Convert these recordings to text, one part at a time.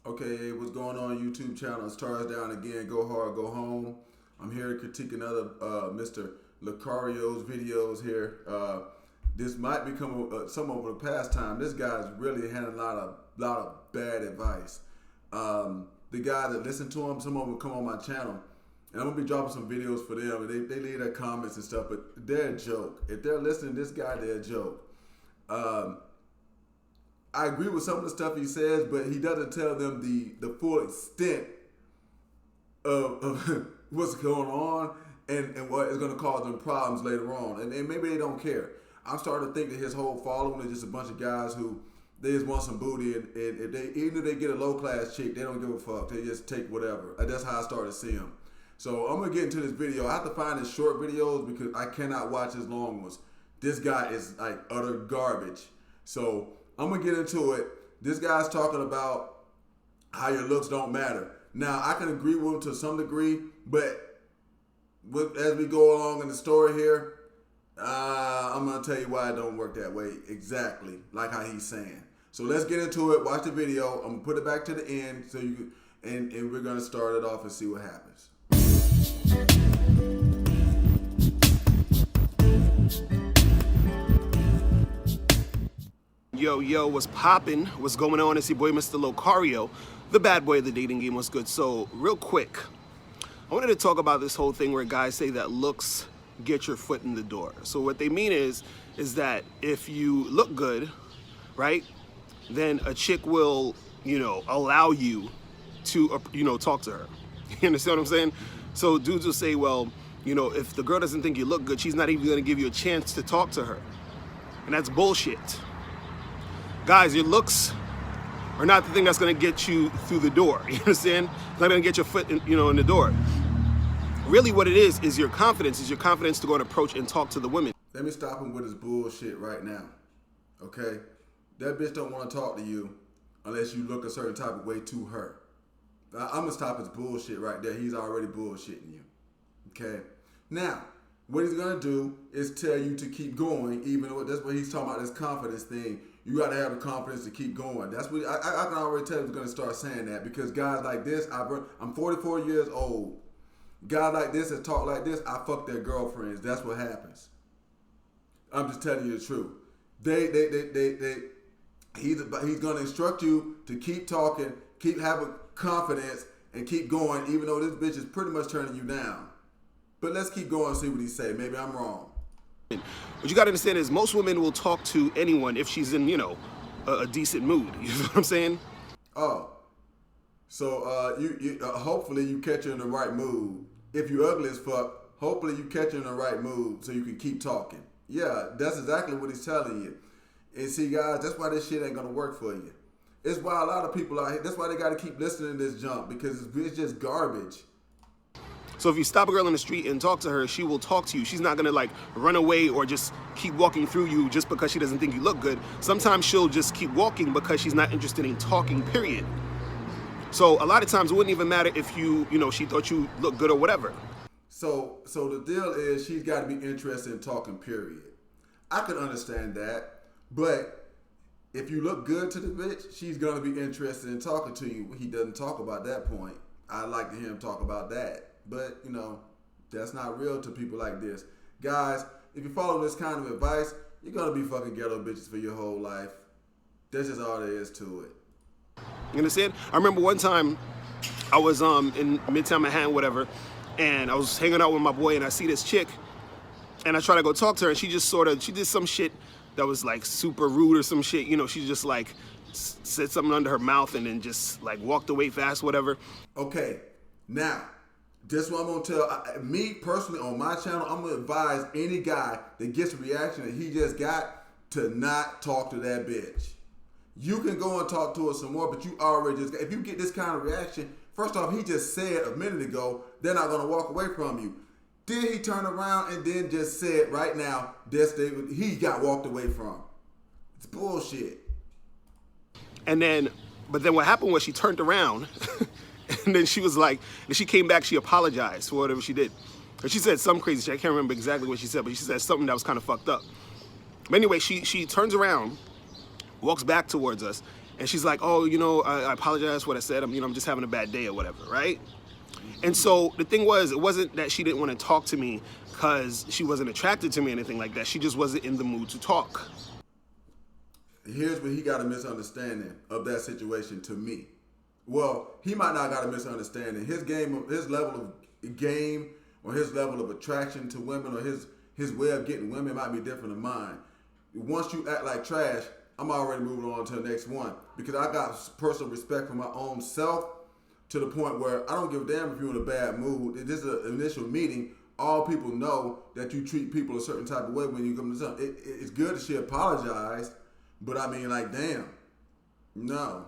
Okay, hey, what's going on YouTube channel? Stars down again. Go hard, go home. I'm here to critique another Mr. Locario's videos here. This might become some of a pastime. This guy's really had a lot of bad advice. The guy that listen to him, some of them come on my channel, and I'm gonna be dropping some videos for them. And they leave their comments and stuff, but they're a joke. If they're listening to this guy, they're a joke. I agree with some of the stuff he says, but he doesn't tell them the full extent of what's going on and what is going to cause them problems later on. And maybe they don't care. I'm starting to think that his whole following is just a bunch of guys who they just want some booty, and if they, even if they get a low class chick, they don't give a fuck. They just take whatever. And that's how I started to see him. So I'm gonna get into this video. I have to find his short videos because I cannot watch his long ones. This guy is like utter garbage. So I'm gonna get into it. This guy's talking about how your looks don't matter. Now I can agree with him to some degree, but as we go along in the story here, I'm gonna tell you why it don't work that way exactly like how he's saying. So let's get into it. Watch the video. I'm gonna put it back to the end so you can, and we're gonna start it off and see what happens. Yo, what's poppin'? What's going on? It's your boy, Mr. Locario, the bad boy of the dating game. What's good? So, real quick, I wanted to talk about this whole thing where guys say that looks get your foot in the door. So what they mean is that if you look good, right, then a chick will, allow you to, talk to her. You understand what I'm saying? So dudes will say, well, if the girl doesn't think you look good, she's not even gonna give you a chance to talk to her. And that's bullshit. Guys, your looks are not the thing that's gonna get you through the door. You understand? It's not gonna get your foot in, in the door. Really what it is your confidence, to go and approach and talk to the women. Let me stop him with his bullshit right now. Okay? That bitch don't want to talk to you unless you look a certain type of way to her. I'm gonna stop his bullshit right there. He's already bullshitting you. Okay? Now, what he's gonna do is tell you to keep going, even though that's what he's talking about, this confidence thing. You gotta have the confidence to keep going. That's what I can already tell he's gonna start saying that, because guys like this, I'm 44 years old. Guys like this that talk like this, I fuck their girlfriends. That's what happens. I'm just telling you the truth. He's gonna instruct you to keep talking, keep having confidence, and keep going, even though this bitch is pretty much turning you down. But let's keep going and see what he say. Maybe I'm wrong. What you gotta understand is most women will talk to anyone if she's in, a decent mood. You know what I'm saying? Oh, so you hopefully you catch her in the right mood. If you ugly as fuck, hopefully you catch her in the right mood so you can keep talking. Yeah, that's exactly what he's telling you. And see, guys, that's why this shit ain't gonna work for you. It's why a lot of people out here, that's why they gotta keep listening to this junk, because it's just garbage. So if you stop a girl in the street and talk to her, she will talk to you. She's not gonna run away or just keep walking through you just because she doesn't think you look good. Sometimes she'll just keep walking because she's not interested in talking, period. So a lot of times it wouldn't even matter if she thought you looked good or whatever. So the deal is she's got to be interested in talking, period. I can understand that, but if you look good to the bitch, she's going to be interested in talking to you. He doesn't talk about that point. I'd like to hear him talk about that. But, that's not real to people like this. Guys, if you follow this kind of advice, you're going to be fucking ghetto bitches for your whole life. That's just all there is to it. You understand? I remember one time I was in Midtown Manhattan, whatever, and I was hanging out with my boy, and I see this chick, and I try to go talk to her, and she did some shit that was super rude or some shit. She just said something under her mouth and then just walked away fast, whatever. Okay, now, this is what I'm gonna tell me personally on my channel. I'm gonna advise any guy that gets a reaction that he just got to not talk to that bitch. You can go and talk to her some more, but you already just got, if you get this kind of reaction, first off, he just said a minute ago, they're not gonna walk away from you. Then he turned around and then just said right now, he got walked away from. It's bullshit. But then what happened was she turned around and then she was and she came back, she apologized for whatever she did. And she said some crazy shit, I can't remember exactly what she said, but she said something that was kind of fucked up. But anyway, she turns around, walks back towards us, And she's like, oh, I apologize for what I said. I'm just having a bad day or whatever, right? And so the thing was, it wasn't that she didn't want to talk to me because she wasn't attracted to me or anything like that. She just wasn't in the mood to talk. Here's where he got a misunderstanding of that situation to me. Well, he might not got a misunderstanding. His level of game, or his level of attraction to women, or his way of getting women might be different than mine. Once you act like trash, I'm already moving on to the next one, because I got personal respect for my own self to the point where I don't give a damn if you're in a bad mood. If this is an initial meeting, all people know that you treat people a certain type of way when you come to something. It's good that she apologized, but I mean, like, damn, no.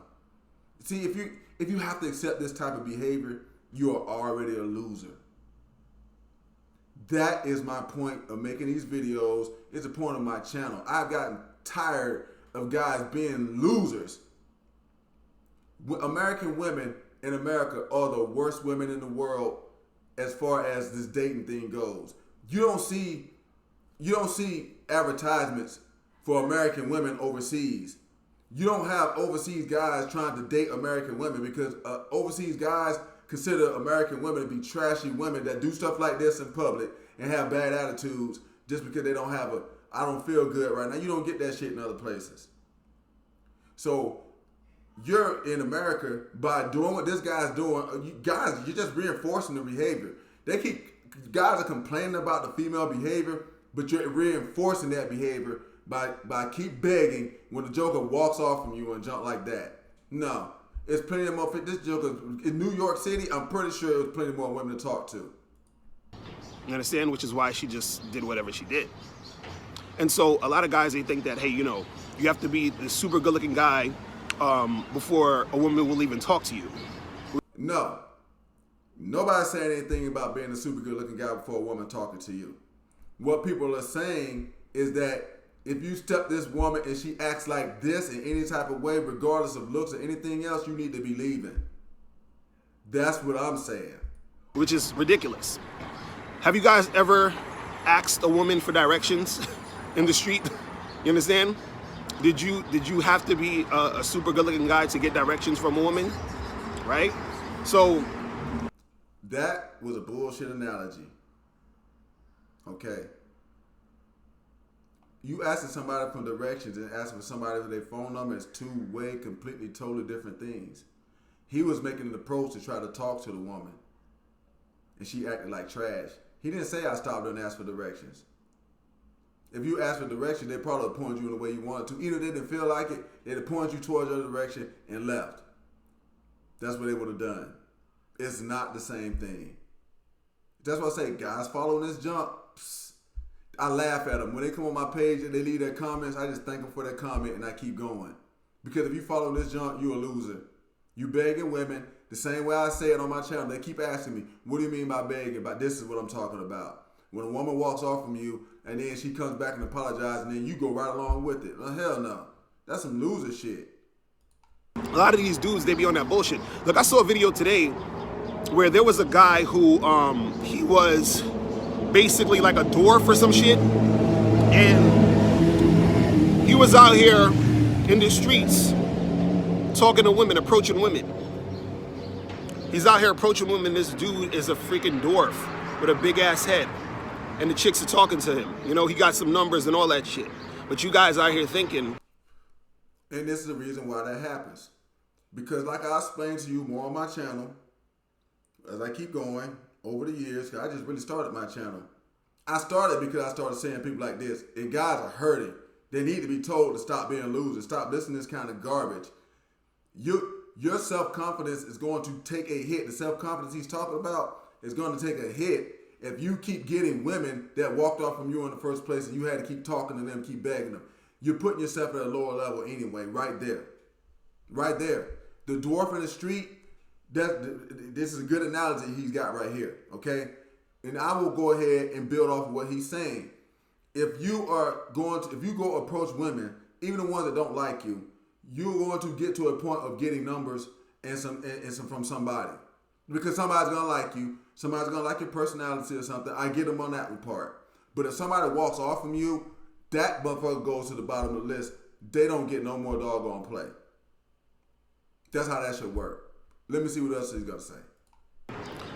See, if you have to accept this type of behavior, you are already a loser. That is my point of making these videos. It's the point of my channel. I've gotten tired of guys being losers. American women in America are the worst women in the world as far as this dating thing goes. You don't see advertisements for American women overseas. You don't have overseas guys trying to date American women, because overseas guys consider American women to be trashy women that do stuff like this in public and have bad attitudes just because they don't have I don't feel good right now. You don't get that shit in other places. So you're in America by doing what this guy's doing. You're just reinforcing the behavior. Guys are complaining about the female behavior, but you're reinforcing that behavior by keep begging when the joker walks off from you and jump like that. No, it's plenty of more. This joker in New York City, I'm pretty sure it was plenty more women to talk to. You understand? Which is why she just did whatever she did. And so a lot of guys, they think that, hey, you have to be the super good-looking guy before a woman will even talk to you. No. Nobody's saying anything about being a super good-looking guy before a woman talking to you. What people are saying is that if you step this woman and she acts like this in any type of way, regardless of looks or anything else, you need to be leaving. That's what I'm saying. Which is ridiculous. Have you guys ever asked a woman for directions in the street? You understand? Did you have to be a super good-looking guy to get directions from a woman? Right? So that was a bullshit analogy. Okay. You asking somebody for directions and asking for somebody for their phone number is two completely, totally different things. He was making an approach to try to talk to the woman, and she acted like trash. He didn't say I stopped her and asked for directions. If you asked for direction, they probably would point you in the way you wanted to. Either they didn't feel like it, they'd have pointed you towards your direction and left. That's what they would have done. It's not the same thing. That's why I say, guys, following this jump, I laugh at them. When they come on my page and they leave their comments, I just thank them for their comment and I keep going. Because if you follow this jump, you're a loser. You begging women, the same way I say it on my channel. They keep asking me, what do you mean by begging? But this is what I'm talking about. When a woman walks off from you and then she comes back and apologizes and then you go right along with it. Oh, hell no. That's some loser shit. A lot of these dudes, they be on that bullshit. Look, I saw a video today where there was a guy who, he was basically like a dwarf or some shit. And he was out here in the streets talking to women, approaching women. He's out here approaching women. This dude is a freaking dwarf with a big ass head. And the chicks are talking to him. He got some numbers and all that shit. But you guys out here thinking. And this is the reason why that happens. Because like I explained to you more on my channel, as I keep going over the years, because I just really started my channel. I started because I started seeing people like this. And guys are hurting. They need to be told to stop being losers. Stop listening to this kind of garbage. Your self-confidence is going to take a hit. The self-confidence he's talking about is going to take a hit if you keep getting women that walked off from you in the first place and you had to keep talking to them, keep begging them. You're putting yourself at a lower level anyway, right there. Right there. The dwarf in the street, this is a good analogy he's got right here, okay? And I will go ahead and build off of what he's saying. If you go approach women, even the ones that don't like you, you're going to get to a point of getting numbers and some from somebody. Because somebody's going to like you. Somebody's going to like your personality or something. I get them on that part. But if somebody walks off from you, that motherfucker goes to the bottom of the list. They don't get no more doggone play. That's how that should work. Let me see what else he's gonna say.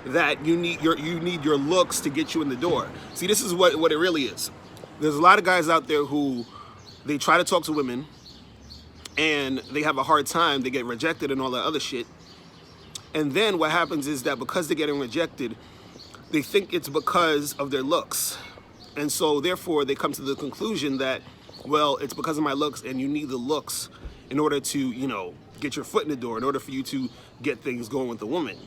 That you need your looks to get you in the door. See, this is what it really is. There's a lot of guys out there who they try to talk to women and they have a hard time, they get rejected and all that other shit. And then what happens is that because they're getting rejected, they think it's because of their looks. And so therefore they come to the conclusion that, well, it's because of my looks, and you need the looks in order to, you know, get your foot in the door, in order for you to get things going with the woman.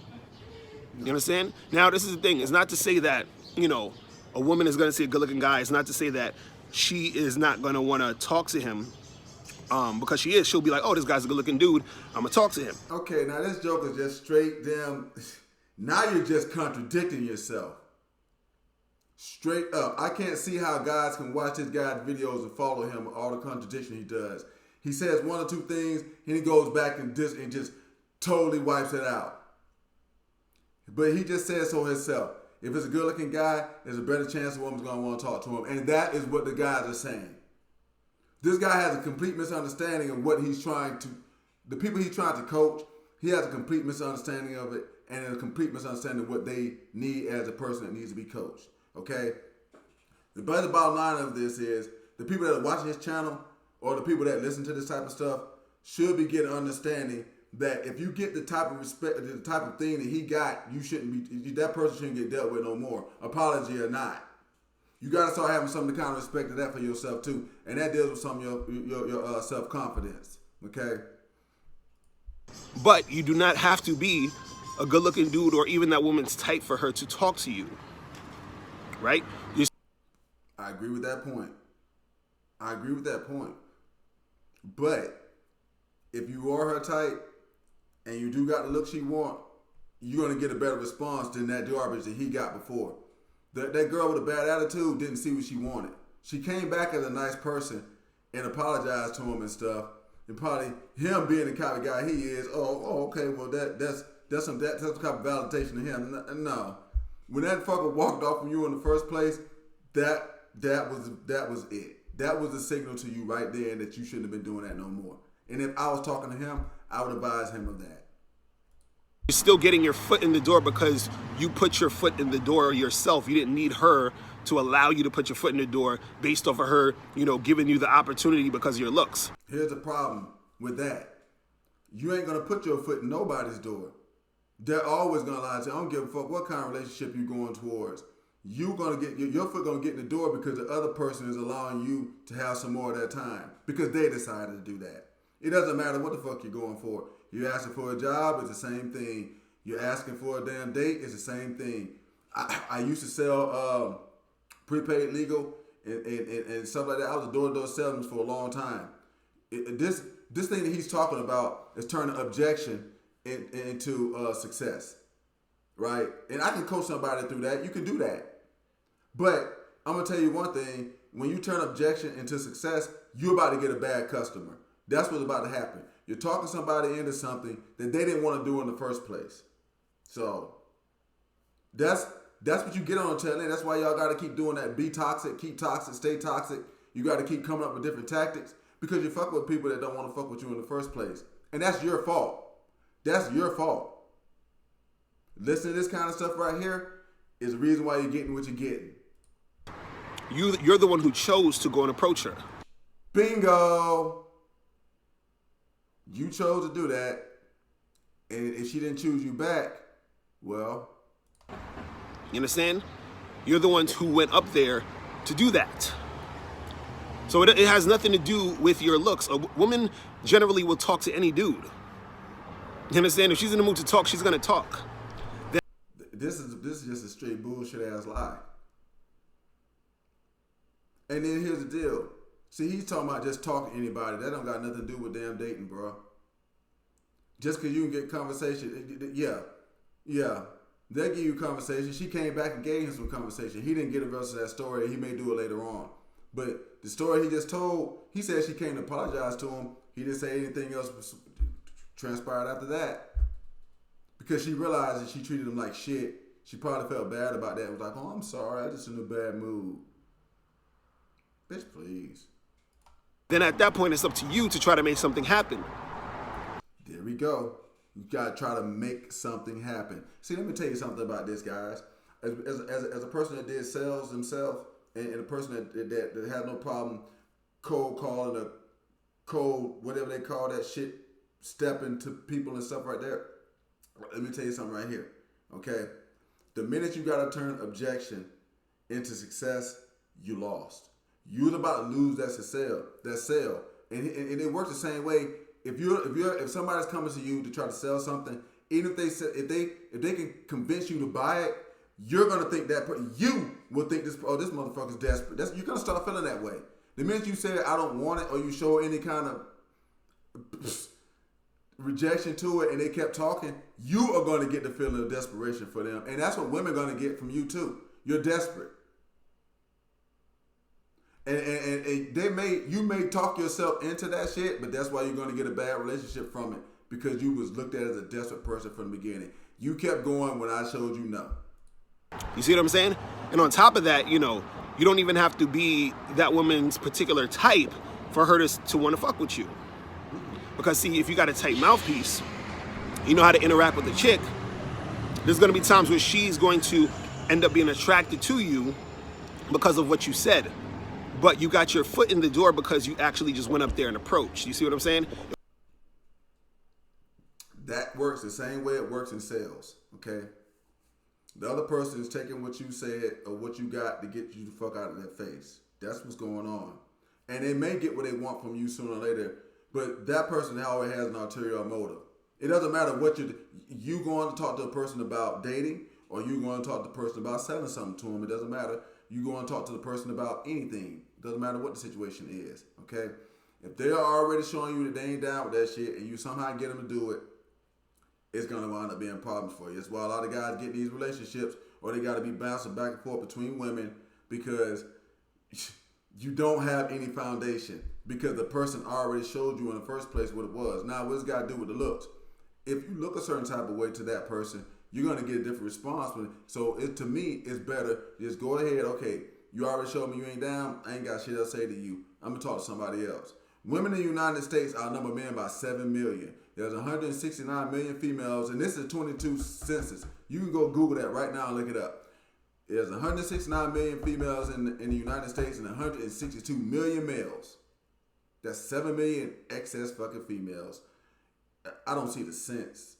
You understand? Now, this is the thing. It's not to say that, you know, a woman is going to see a good-looking guy. It's not to say that she is not going to want to talk to him, because she is. She'll be like, oh, this guy's a good-looking dude. I'm going to talk to him. Okay, now this joke is just straight damn... Now you're just contradicting yourself. Straight up. I can't see how guys can watch this guy's videos and follow him with all the contradiction he does. He says one or two things, and he goes back and just totally wipes it out. But he just says so himself. If it's a good-looking guy, there's a better chance a woman's going to want to talk to him. And that is what the guys are saying. This guy has a complete misunderstanding of what he's trying to... The people he's trying to coach, he has a complete misunderstanding of it, and a complete misunderstanding of what they need as a person that needs to be coached. Okay? The bottom line of this is the people that are watching his channel or the people that listen to this type of stuff should be getting understanding that if you get the type of respect, the type of thing that he got, you shouldn't be, that person shouldn't get dealt with no more, apology or not. You got to start having some kind of respect to that for yourself too, and that deals with some of your self-confidence. Okay. But you do not have to be a good-looking dude or even that woman's type for her to talk to you, right? I agree with that point. But if you are her type and you do got the look she want, you're gonna get a better response than that garbage that he got before. That girl with a bad attitude didn't see what she wanted. She came back as a nice person and apologized to him and stuff. And probably him being the kind of guy he is, okay, well that's some kind of validation to him. No, when that fucker walked off from you in the first place, that was it. That was the signal to you right there that you shouldn't have been doing that no more. And if I was talking to him, I would advise him of that. You're still getting your foot in the door because you put your foot in the door yourself. You didn't need her to allow you to put your foot in the door based off of her, you know, giving you the opportunity because of your looks. Here's the problem with that. You ain't gonna put your foot in nobody's door. They're always gonna lie and say, I don't give a fuck what kind of relationship you're going towards. You gonna get your foot gonna get in the door because the other person is allowing you to have some more of their time because they decided to do that. It doesn't matter what the fuck you're going for. You're asking for a job, it's the same thing. You're asking for a damn date, it's the same thing. I used to sell prepaid legal and stuff like that. I was a door-to-door salesman for a long time. This thing that he's talking about is turning objection into success, right? And I can coach somebody through that. You can do that. But I'm going to tell you one thing. When you turn objection into success, you're about to get a bad customer. That's what's about to happen. You're talking somebody into something that they didn't want to do in the first place. So that's what you get on the tail end. That's why y'all got to keep doing that. Be toxic, keep toxic, stay toxic. You got to keep coming up with different tactics because you fuck with people that don't want to fuck with you in the first place. And that's your fault. That's your fault. Listening to this kind of stuff right here is the reason why you're getting what you're getting. You're the one who chose to go and approach her. Bingo. You chose to do that. And if she didn't choose you back, well. You understand? You're the ones who went up there to do that. So it has nothing to do with your looks. A woman generally will talk to any dude. You understand? If she's in the mood to talk, she's going to talk. This is just a straight bullshit ass lie. And then here's the deal. See, he's talking about just talking to anybody. That don't got nothing to do with damn dating, bro. Just because you can get conversation, yeah. They give you conversation. She came back and gave him some conversation. He didn't get the rest of that story. He may do it later on. But the story he just told, he said she came to apologize to him. He didn't say anything else transpired after that. Because she realized that she treated him like shit. She probably felt bad about that. Was like, oh, I'm sorry. I just in a bad mood. Bitch, please. Then at that point, it's up to you to try to make something happen. There we go. You gotta try to make something happen. See, let me tell you something about this, guys. As a person that did sales themselves, and a person that had no problem cold calling or cold whatever they call that shit, stepping to people and stuff right there. Let me tell you something right here. Okay, the minute you gotta turn objection into success, you lost. You're about to lose that sale, and it works the same way. If somebody's coming to you to try to sell something, even if they can convince you to buy it, you're gonna think you will think this motherfucker's desperate. You're gonna start feeling that way. The minute you say I don't want it, or you show any kind of rejection to it, and they kept talking, you are gonna get the feeling of desperation for them, and that's what women are gonna get from you too. You're desperate. And you may talk yourself into that shit, but that's why you're gonna get a bad relationship from it, because you was looked at as a desperate person from the beginning. You kept going when I showed you no. You see what I'm saying? And on top of that, you don't even have to be that woman's particular type for her to want to fuck with you. Because see, if you got a tight mouthpiece, you know how to interact with the chick, there's gonna be times where she's going to end up being attracted to you because of what you said. But you got your foot in the door because you actually just went up there and approached. You see what I'm saying? That works the same way it works in sales, okay? The other person is taking what you said or what you got to get you the fuck out of their face. That's what's going on. And they may get what they want from you sooner or later, but that person always has an ulterior motive. It doesn't matter what you going to talk to a person about dating, or you going to talk to the person about selling something to them. It doesn't matter. You going to talk to the person about anything. It doesn't matter what the situation is, okay? If they are already showing you that they ain't down with that shit, and you somehow get them to do it, it's going to wind up being problems for you. That's why a lot of guys get these relationships, or they got to be bouncing back and forth between women, because you don't have any foundation, because the person already showed you in the first place what it was. Now, what does God do with the looks? If you look a certain type of way to that person, you're going to get a different response. So to me, it's better just go ahead. Okay, you already showed me you ain't down. I ain't got shit else to say to you. I'm going to talk to somebody else. Women in the United States outnumber men by 7 million. There's 169 million females, and this is 22 census. You can go Google that right now and look it up. There's 169 million females in the United States and 162 million males. That's 7 million excess fucking females. I don't see the sense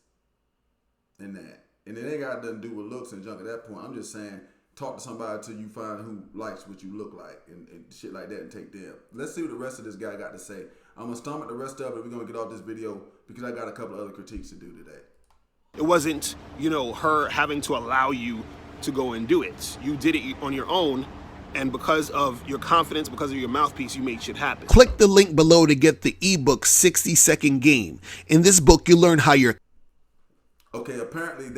in that. And it ain't got nothing to do with looks and junk at that point. I'm just saying, talk to somebody until you find who likes what you look like and shit like that, and take them. Let's see what the rest of this guy got to say. I'm going to stomach the rest of it. We're going to get off this video because I got a couple other critiques to do today. It wasn't, her having to allow you to go and do it. You did it on your own, and because of your confidence, because of your mouthpiece, you made shit happen. Click the link below to get the ebook 60-Second Game. In this book, you learn how your Okay, apparently he's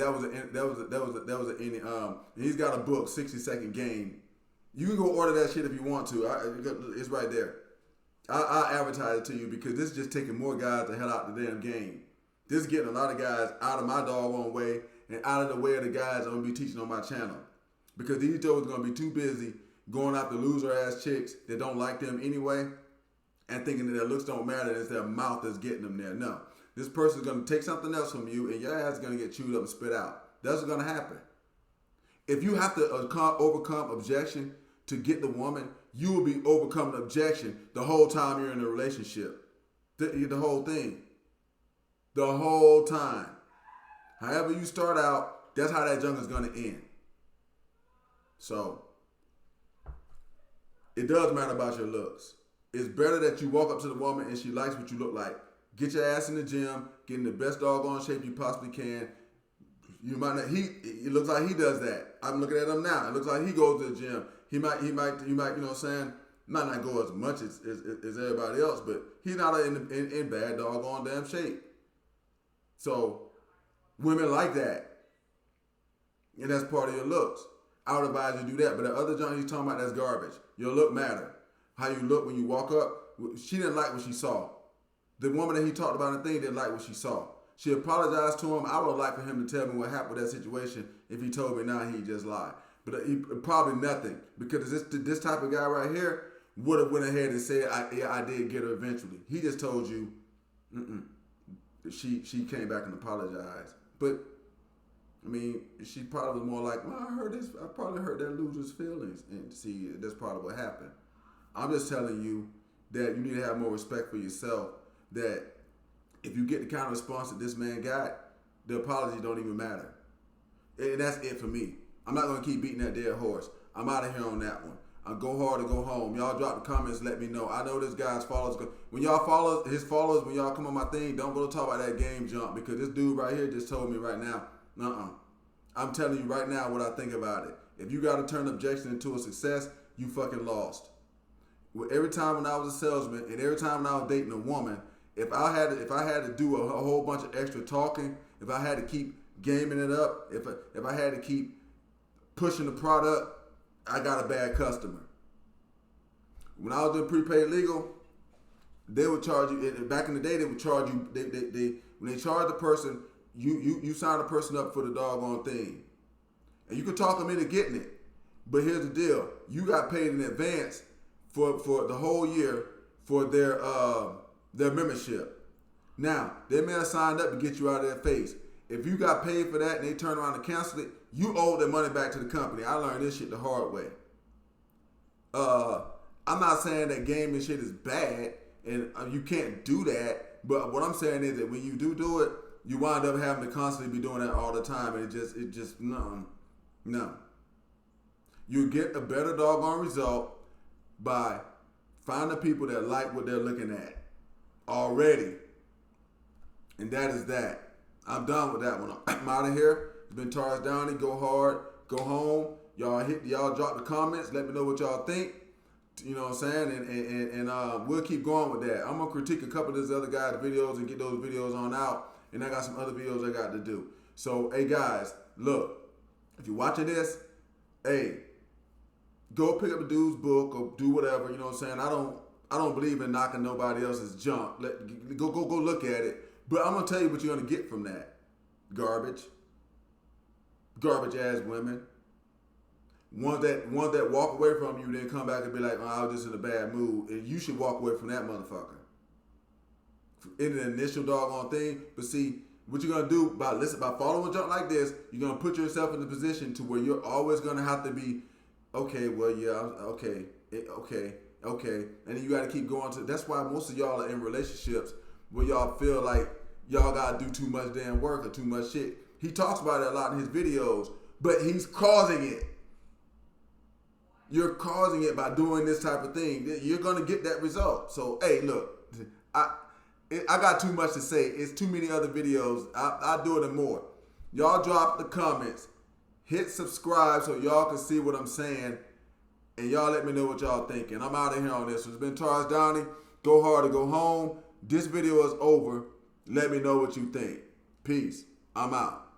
got a book, 60-Second Game. You can go order that shit if you want to. It's right there. I'll advertise it to you, because this is just taking more guys the hell out the damn game. This is getting a lot of guys out of my doggone way and out of the way of the guys I'm going to be teaching on my channel. Because these jokers are going to be too busy going after loser-ass chicks that don't like them anyway and thinking that their looks don't matter, and it's their mouth that's getting them there. No. This person's going to take something else from you, and your ass is going to get chewed up and spit out. That's what's going to happen. If you have to overcome objection to get the woman, you will be overcoming objection the whole time you're in a relationship. The whole thing. The whole time. However you start out, that's how that junk is going to end. So, it does matter about your looks. It's better that you walk up to the woman and she likes what you look like. Get your ass in the gym, get in the best doggone shape you possibly can. You might not. It looks like he does that. I'm looking at him now. It looks like he goes to the gym. He might. You know what I'm saying? Might not go as much as everybody else, but he's not in bad doggone damn shape. So women like that, and that's part of your looks. I would advise you to do that. But the other junk he's talking about, that's garbage. Your look matter. How you look when you walk up. She didn't like what she saw. The woman that he talked about in the thing didn't like what she saw. She apologized to him. I would like for him to tell me what happened with that situation. If he told me now, he just lied. But he probably nothing, because this type of guy right here would have went ahead and said, I did get her eventually. He just told you, she came back and apologized. But I mean, she probably was more like, well, I heard this. I probably hurt that loser's feelings, and see, that's probably what happened. I'm just telling you that you need to have more respect for yourself. That if you get the kind of response that this man got, the apology don't even matter. And that's it for me. I'm not gonna keep beating that dead horse. I'm out of here on that one. I go hard or go home. Y'all drop the comments, let me know. I know this guy's followers. When y'all follow his followers, when y'all come on my thing, don't go talk about that game jump, because this dude right here just told me right now, I'm telling you right now what I think about it. If you got to turn objection into a success, you fucking lost. Every time when I was a salesman and every time when I was dating a woman, if I had to do a whole bunch of extra talking, if I had to keep gaming it up, if I had to keep pushing the product, I got a bad customer. When I was doing prepaid legal, they would charge you. Back in the day, they would charge you. When they charge the person, you sign the person up for the doggone thing, and you could talk them into getting it. But here's the deal: you got paid in advance for the whole year for their membership. Now they may have signed up to get you out of their face. If you got paid for that and they turn around and cancel it, you owe their money back to the company. I learned this shit the hard way. I'm not saying that gaming shit is bad and you can't do that, but what I'm saying is that when you do it, you wind up having to constantly be doing that all the time, and it just no. You get a better doggone result by finding people that like what they're looking at already, and that is that. I'm done with that one. I'm out of here. It's been Taurus Downey. Go hard, go home. Y'all drop the comments. Let me know what y'all think. You know what I'm saying? And we'll keep going with that. I'm gonna critique a couple of these other guys' videos and get those videos on out. And I got some other videos I got to do. So, hey guys, look, if you're watching this, hey, go pick up the dude's book or do whatever. You know what I'm saying? I don't believe in knocking nobody else's junk. Go look at it. But I'm gonna tell you what you're gonna get from that. Garbage ass women. Ones that walk away from you, then come back and be like, oh, I was just in a bad mood. And you should walk away from that motherfucker. In the initial doggone thing. But see, what you're gonna do by following junk like this, you're gonna put yourself in the position to where you're always gonna have to be, okay, well, yeah, okay, and then you gotta keep going to. That's why most of y'all are in relationships where y'all feel like y'all gotta do too much damn work or too much shit. He talks about it a lot in his videos, but he's causing it. You're causing it by doing this type of thing. You're gonna get that result. So, hey, look, I got too much to say. It's too many other videos. I'll do it in more. Y'all drop the comments. Hit subscribe so y'all can see what I'm saying. And y'all let me know what y'all thinking. I'm out of here on this. It's been Taurus Downey. Go hard or go home. This video is over. Let me know what you think. Peace. I'm out.